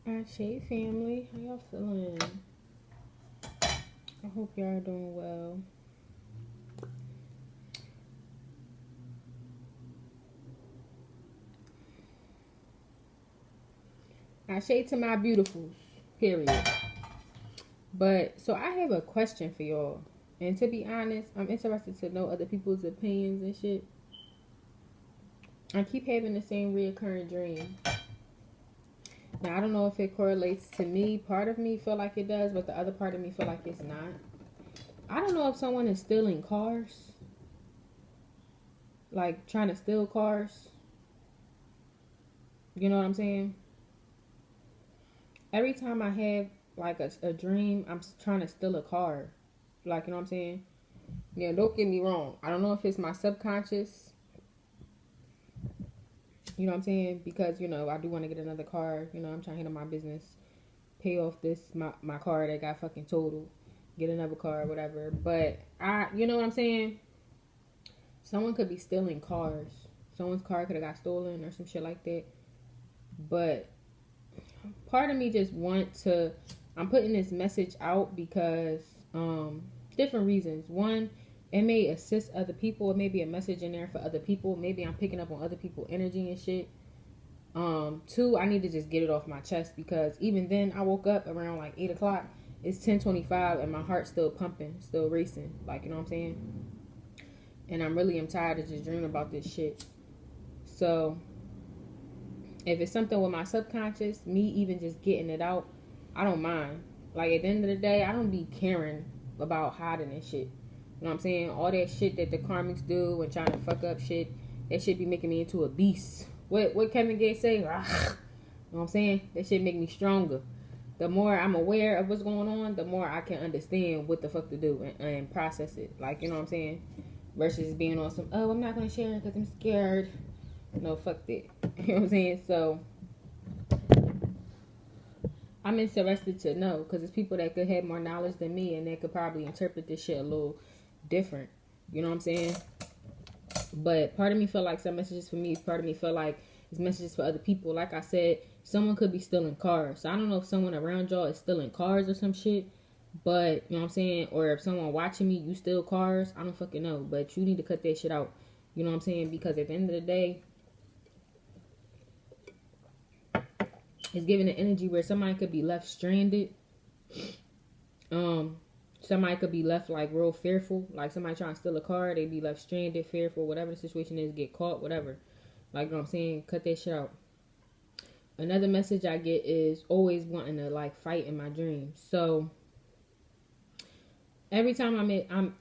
Ashe family, how y'all feeling? I hope y'all are doing well. Ashe to my beautifuls, period. But, so I have a question for y'all. And to be honest, I'm interested to know other people's opinions and shit. I keep having the same reoccurring dream. Now, I don't know if it correlates to me. Part of me feel like it does, but the other part of me feel like it's not. I don't know if someone is stealing cars. Like, trying to steal cars. You know what I'm saying? Every time I have, like, a dream, I'm trying to steal a car. Like, you know what I'm saying? Yeah, don't get me wrong. I don't know if it's my subconscious. You know what I'm saying? Because, you know, I do want to get another car. You know, I'm trying to handle my business. Pay off my car that got fucking totaled. Get another car, whatever. But, you know what I'm saying? Someone could be stealing cars. Someone's car could have got stolen or some shit like that. But part of me just I'm putting this message out because different reasons. One, it may assist other people. It may be a message in there for other people. Maybe I'm picking up on other people's energy and shit. Two, I need to just get it off my chest because even then I woke up around like 8 o'clock. It's 10:25 and my heart's still pumping, still racing. Like, you know what I'm saying? And I'm tired of just dreaming about this shit. So if it's something with my subconscious, me even just getting it out, I don't mind. Like, at the end of the day, I don't be caring about hiding and shit. You know what I'm saying? All that shit that the karmics do and trying to fuck up shit, that shit be making me into a beast. What Kevin Gates say? You know what I'm saying? That shit make me stronger. The more I'm aware of what's going on, the more I can understand what the fuck to do and process it. Like, you know what I'm saying? Versus being on some, oh, I'm not going to share it because I'm scared. No, fuck that. You know what I'm saying? So, I'm interested to know because it's people that could have more knowledge than me and they could probably interpret this shit a little different. You know what I'm saying? But part of me feel like some messages for me. Part of me feel like it's messages for other people. Like I said, someone could be stealing cars. So I don't know if someone around y'all is stealing cars or some shit. But, you know what I'm saying? Or if someone watching me, you steal cars. I don't fucking know. But you need to cut that shit out. You know what I'm saying? Because at the end of the day, it's giving an energy where somebody could be left stranded. Somebody could be left like real fearful. Like somebody trying to steal a car, they be left stranded, fearful, whatever the situation is, get caught, whatever. Like, you know what I'm saying? Cut that shit out. Another message I get is always wanting to like fight in my dreams. So every time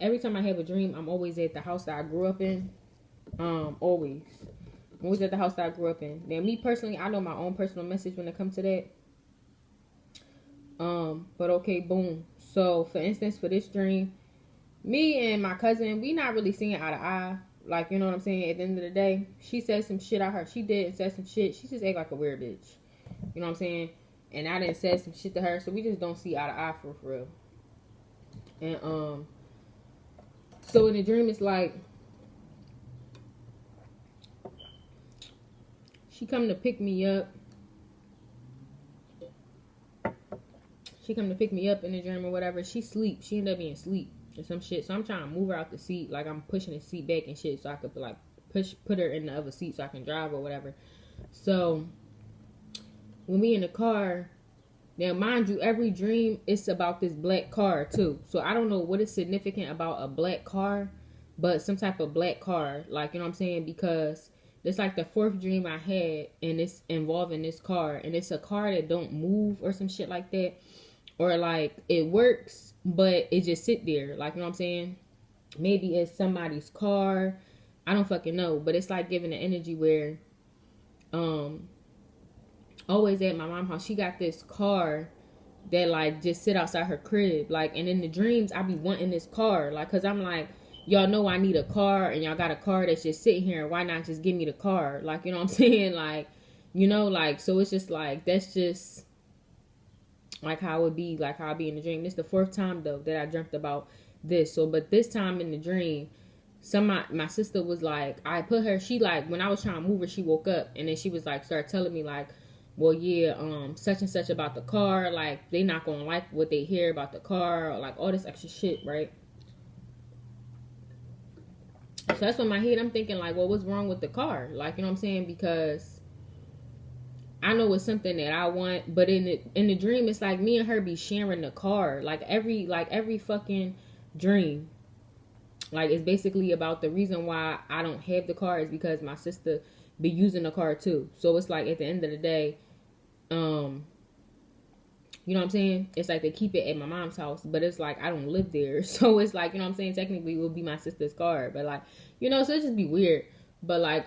every time I have a dream, I'm always at the house that I grew up in. Always. I'm always at the house that I grew up in. Now, me personally, I know my own personal message when it comes to that. But okay, boom. So, for instance, for this dream, me and my cousin, we not really seeing eye to eye. Like, you know what I'm saying? At the end of the day, she said some shit. I heard she did and said some shit. She just act like a weird bitch. You know what I'm saying? And I didn't say some shit to her, so we just don't see eye to eye for real. And so in the dream, it's like she come to pick me up. She come to pick me up in the dream or whatever. She sleep. She ended up being asleep or some shit. So I'm trying to move her out the seat. Like I'm pushing the seat back and shit so I could like put her in the other seat so I can drive or whatever. So when we in the car, now mind you, every dream it's about this black car too. So I don't know what is significant about a black car, but some type of black car. Like, you know what I'm saying? Because it's like the fourth dream I had and it's involving this car. And it's a car that don't move or some shit like that. Or like it works, but it just sit there. Like, you know what I'm saying? Maybe it's somebody's car. I don't fucking know. But it's like giving the energy where always at my mom's house, she got this car that like just sit outside her crib. Like, and in the dreams, I be wanting this car. Like, cause I'm like, y'all know I need a car and y'all got a car that's just sitting here. Why not just give me the car? Like, you know what I'm saying? Like, you know, like, so it's just like, that's just like how it would be, like how I'd be in the dream. This is the fourth time though that I dreamt about this. So, but this time in the dream, my sister was like, I put her, she like, when I was trying to move her, she woke up and then she was like, started telling me like, well, yeah, such and such about the car, like they not gonna like what they hear about the car, or like all this extra shit, right? So that's when my head, I'm thinking like, well, what's wrong with the car? Like, you know what I'm saying? Because I know it's something that I want, but in the dream, it's like me and her be sharing the car, like every fucking dream. Like, it's basically about the reason why I don't have the car is because my sister be using the car too. So it's like at the end of the day, um, you know what I'm saying? It's like they keep it at my mom's house, but it's like I don't live there. So it's like, you know what I'm saying? Technically it would be my sister's car. But like, you know, so it just be weird. But like,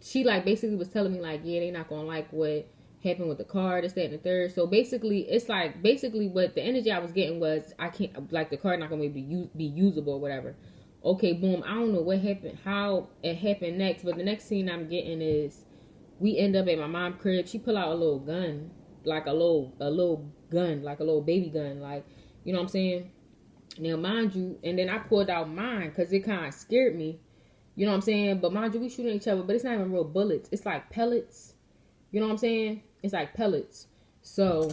she like basically was telling me like, yeah, they not gonna like what happened with the car, this, that, and the third. So basically it's like basically what the energy I was getting was I can't, like, the car not gonna be usable or whatever. Okay, boom. I don't know what happened, how it happened next, but the next scene I'm getting is we end up at my mom's crib. She pull out a little gun, like a little gun, like a little baby gun, like, you know what I'm saying? Now, mind you, and then I pulled out mine because it kind of scared me. You know what I'm saying? But mind you, we shooting each other, but it's not even real bullets. It's like pellets. You know what I'm saying? It's like pellets. So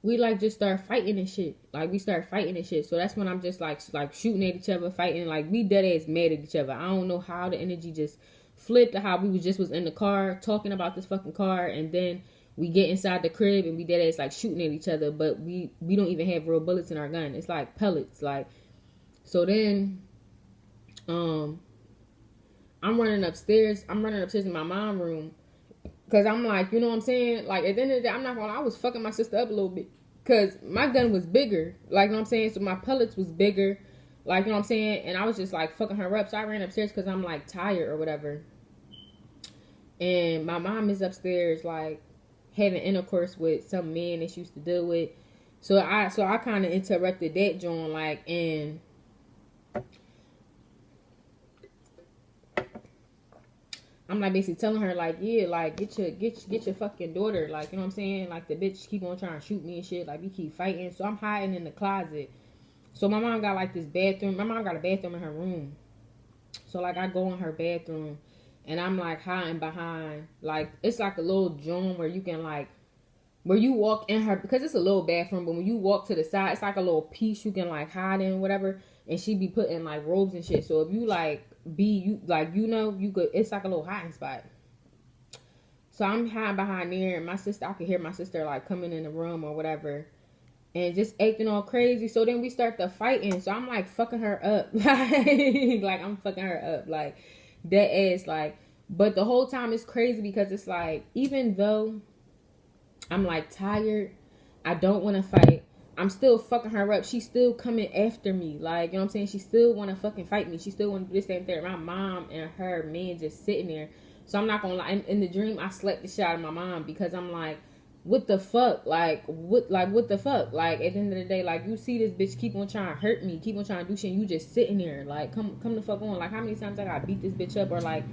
we like just start fighting and shit. Like, we start fighting and shit. So that's when I'm just like shooting at each other, fighting. Like, we dead ass mad at each other. I don't know how the energy just flipped, to how we was in the car talking about this fucking car, and then we get inside the crib and we dead ass like shooting at each other, but we don't even have real bullets in our gun. It's like pellets. Like, so then I'm running upstairs. I'm running upstairs in my mom's room. Cause I'm like, you know what I'm saying? Like, at the end of the day, I'm not gonna lie, I was fucking my sister up a little bit. Cause my gun was bigger. Like, you know what I'm saying? So my pellets was bigger. Like, you know what I'm saying? And I was just like fucking her up. So I ran upstairs because I'm like tired or whatever. And my mom is upstairs like having intercourse with some man that she used to deal with. So I kind of interrupted that joint, like, and I'm like basically telling her like, yeah, like get your fucking daughter, like, you know what I'm saying? Like, the bitch keep on trying to shoot me and shit, like we keep fighting. So I'm hiding in the closet. So my mom got like this bathroom. My mom got a bathroom in her room. So like I go in her bathroom and I'm like hiding behind, like, it's like a little joint where you can like, where you walk in her, because it's a little bathroom, but when you walk to the side, it's like a little piece you can like hide in, whatever. And she be putting like robes and shit. So if you like you like, you know, you could, it's like a little hiding spot. So I'm hiding behind there, and my sister, I could hear my sister like coming in the room or whatever, and just acting all crazy. So then we start the fighting. So I'm like fucking her up, like I'm fucking her up, like that ass, like. But the whole time it's crazy because it's like, even though I'm like tired, I don't want to fight, I'm still fucking her up. She's still coming after me. Like, you know what I'm saying? She still want to fucking fight me. She still want to do this and that. My mom and her man just sitting there. So I'm not going to lie. In the dream, I slept the shit out of my mom because I'm like, what the fuck? Like, what the fuck? Like, at the end of the day, like, you see this bitch keep on trying to hurt me, keep on trying to do shit, and you just sitting there. Like, come the fuck on. Like, how many times I got to beat this bitch up or, like,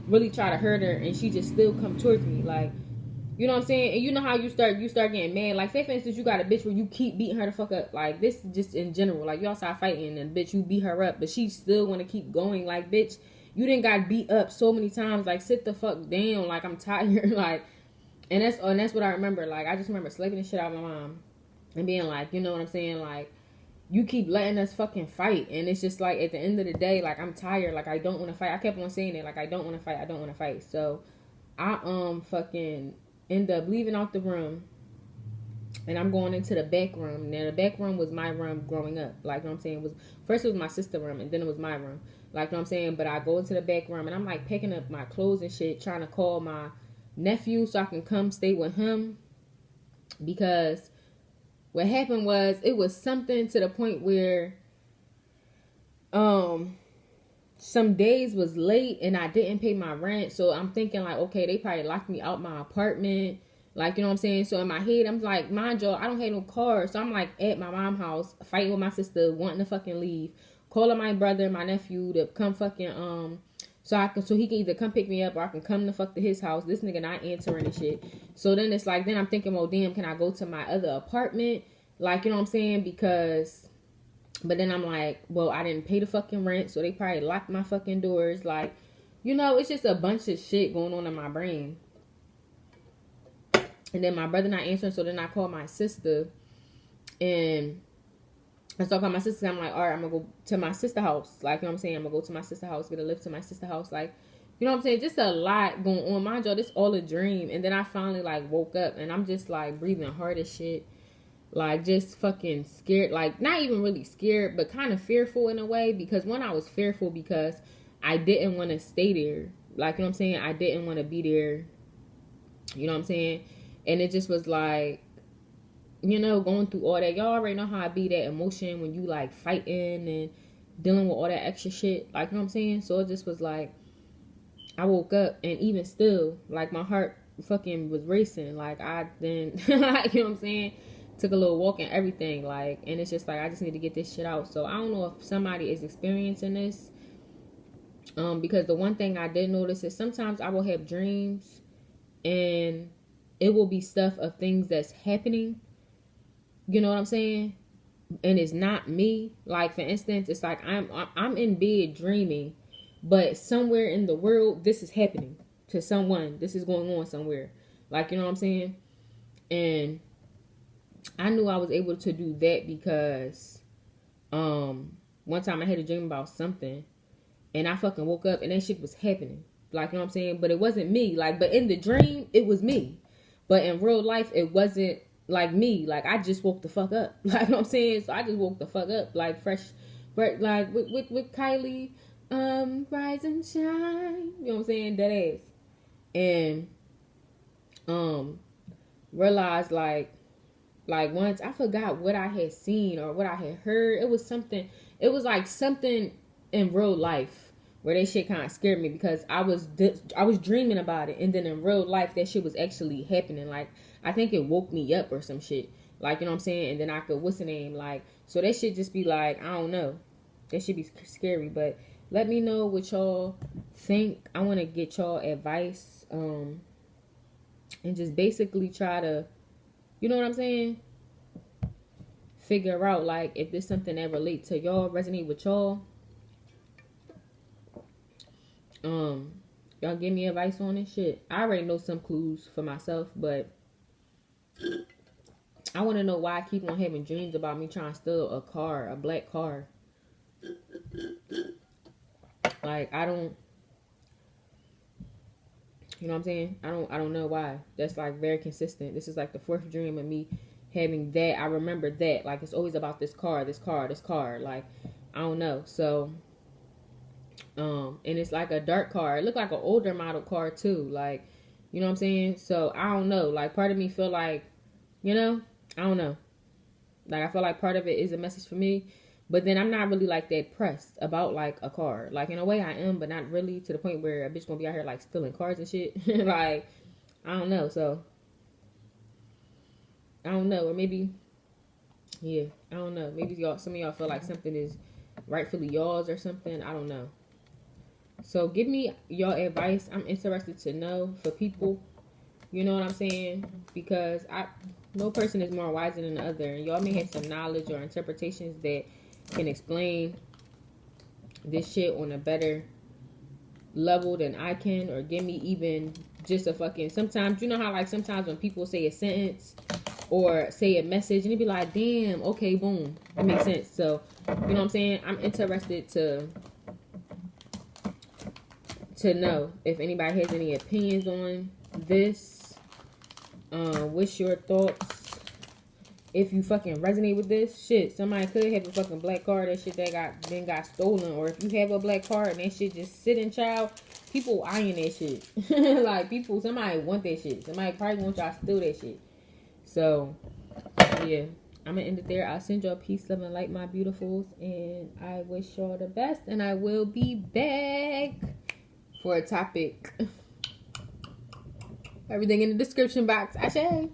really try to hurt her, and she just still come towards me? Like, you know what I'm saying? And you know how you start getting mad. Like, say for instance, you got a bitch where you keep beating her the fuck up. Like, this is just in general. Like, y'all start fighting and bitch, you beat her up, but she still want to keep going. Like, bitch, you didn't got beat up so many times. Like, sit the fuck down. Like, I'm tired. Like, and that's what I remember. Like, I just remember slapping the shit out of my mom and being like, you know what I'm saying? Like, you keep letting us fucking fight. And it's just like, at the end of the day, like, I'm tired. Like, I don't want to fight. I kept on saying it. Like, I don't want to fight. I don't want to fight. So I fucking end up leaving out the room, and I'm going into the back room. Now, the back room was my room growing up. Like, you know what I'm saying? It was my sister's room, and then it was my room. Like, you know what I'm saying? But I go into the back room, and I'm like picking up my clothes and shit, trying to call my nephew so I can come stay with him. Because what happened was, it was something to the point where some days was late and I didn't pay my rent. So I'm thinking like, okay, they probably locked me out my apartment. Like, you know what I'm saying? So in my head, I'm like, mind you, I don't have no car. So I'm like at my mom's house, fighting with my sister, wanting to fucking leave. Calling my brother and my nephew to come fucking, so he can either come pick me up or I can come to his house. This nigga not answering and shit. So then it's like, then I'm thinking, well, damn, can I go to my other apartment? Like, you know what I'm saying? But then I'm like, well, I didn't pay the fucking rent, so they probably locked my fucking doors. Like, you know, it's just a bunch of shit going on in my brain. And then my brother not answering, so then I called my sister, and I started calling my sister. I'm like, all right, I'm gonna go to my sister house. Like, you know what I'm saying? I'm gonna go to my sister house, get a lift to my sister house. Like, you know what I'm saying? Just a lot going on. Mind y'all, this all a dream. And then I finally like woke up, and I'm just like breathing hard as shit. Like, just fucking scared. Like, not even really scared, but kind of fearful in a way. Because one, I was fearful because I didn't want to stay there. Like, you know what I'm saying? I didn't want to be there. You know what I'm saying? And it just was like, you know, going through all that. Y'all already know how I be, that emotion when you like fighting and dealing with all that extra shit. Like, you know what I'm saying? So it just was like, I woke up, and even still, like, my heart fucking was racing. Like, I then, like, you know what I'm saying? Took a little walk and everything. Like, and it's just like, I just need to get this shit out. So I don't know if somebody is experiencing this. Because the one thing I did notice is sometimes I will have dreams, and it will be stuff of things that's happening. You know what I'm saying? And it's not me. Like, for instance, it's like I'm in bed dreaming, but somewhere in the world this is happening to someone. This is going on somewhere. Like, you know what I'm saying? And I knew I was able to do that because one time I had a dream about something, and I fucking woke up and that shit was happening. Like, you know what I'm saying? But it wasn't me. Like, but in the dream it was me. But in real life it wasn't like me. Like, I just woke the fuck up. Like, you know what I'm saying? So I just woke the fuck up, like fresh, like with Kylie, rise and shine. You know what I'm saying? That ass. And realized like once I forgot what I had seen or what I had heard. It was something. It was like something in real life where that shit kind of scared me because I was dreaming about it, and then in real life that shit was actually happening. Like, I think it woke me up or some shit. Like, you know what I'm saying? And then I could, what's the name? Like, so that shit just be like, I don't know. That should be scary. But let me know what y'all think. I want to get y'all advice. And just basically try to, you know what I'm saying? Figure out, like, if there's something that relates to y'all, resonate with y'all. Y'all give me advice on this shit. I already know some clues for myself, but I want to know why I keep on having dreams about me trying to steal a car, a black car. Like, I don't, you know what I'm saying? I don't know why. That's like very consistent. This is like the fourth dream of me having that. I remember that. Like, it's always about this car. Like, I don't know. So, and it's like a dark car. It looked like an older model car too. Like, you know what I'm saying? So I don't know. Like, part of me feel like, you know, I don't know. Like, I feel like part of it is a message for me. But then I'm not really like that pressed about like a car. Like, in a way I am, but not really to the point where a bitch gonna be out here like stealing cars and shit. Like, I don't know. So I don't know. Or maybe, yeah, I don't know. Maybe some of y'all feel like something is rightfully y'all's or something. I don't know. So give me your advice. I'm interested to know for people. You know what I'm saying? Because no person is more wiser than the other. And y'all may have some knowledge or interpretations that can explain this shit on a better level than I can, or give me even just a fucking, sometimes, you know how like sometimes when people say a sentence or say a message and it be like, damn, okay, boom, it makes sense. So, you know what I'm saying? I'm interested to know if anybody has any opinions on this. What's your thoughts? If you fucking resonate with this shit, somebody could have a fucking black car, that shit that got stolen, or if you have a black car and that shit just sitting, child, people eyeing that shit. Like, somebody want that shit. Somebody probably want y'all to steal that shit. So, yeah, I'm gonna end it there. I'll send y'all peace, love, and light, my beautifuls, and I wish y'all the best, and I will be back for a topic. Everything in the description box. Ashe.